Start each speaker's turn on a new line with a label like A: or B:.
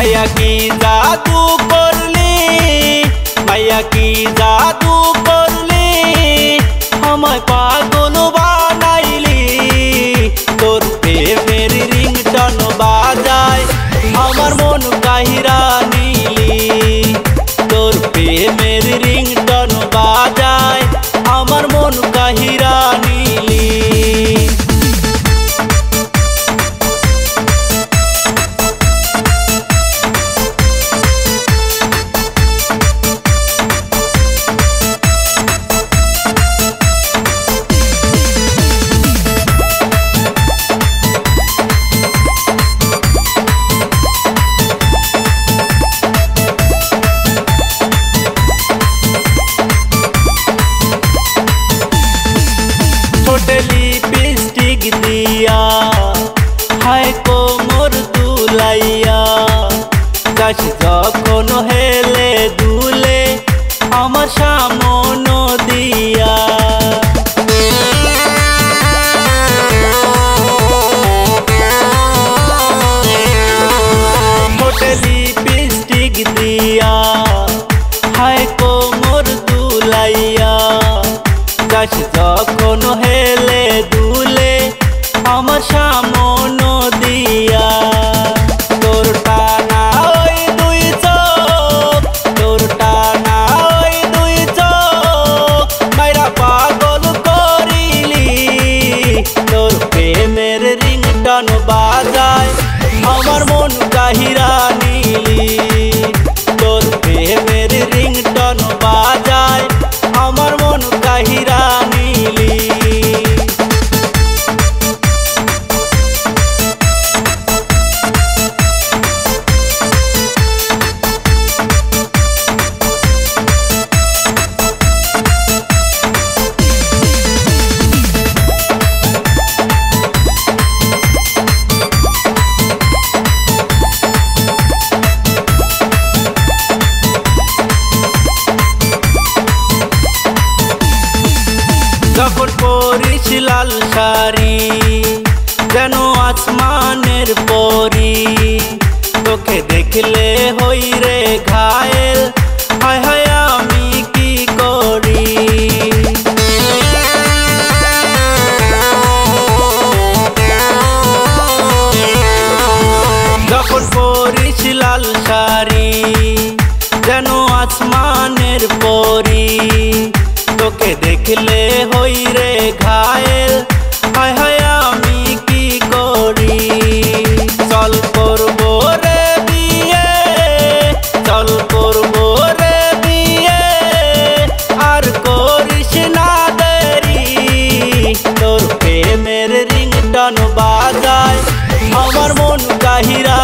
A: माया की जादू करली, माया की जादू करली, हमाय पागल बानाइली। तोर प्रेमेर रिंगटन बाजाय আমার মন কাহিরা নীলি। তোর প্রেমের রিংটন বাজায় আমার মন কাহিরা নীলি। लिपस्टिक दिया हाय कोमर दुलाइया, गाछ जखन हेले दुले आमार सामन दिया। ঠোঁটে लिपस्टिक दिया हाय कोमर दुलाइया, गाछ जखन हेले दुले आमार सामन दिया। तोर टाना ओई दुई चोख, तोर टाना ओई दुई चोख माइरा पागल करिली। तोर प्रेमेर रिंगटन बाजाय आमार मन काहिरा नीली। तोर प्रेमेर रिंगटन बाजाय आमार मन काहिरा नीली। যখন পরিস লাল শাড়ি যেন আসমানের পরি, তোকে দেখলে হই রে ঘায়েল, হায় হায় আমি কি করি। যখন পরিস লাল শাড়ি যেন আসমানের পরি, তোকে দেখলে হই রে ঘায়েল, হায় হায় আমি কি করি। চল করবো রে বিয়ে, চল করবো রে বিয়ে, আর করিস না দেরি। তোর প্রেমের রিংটন বাজায় আমার মন কাহিরা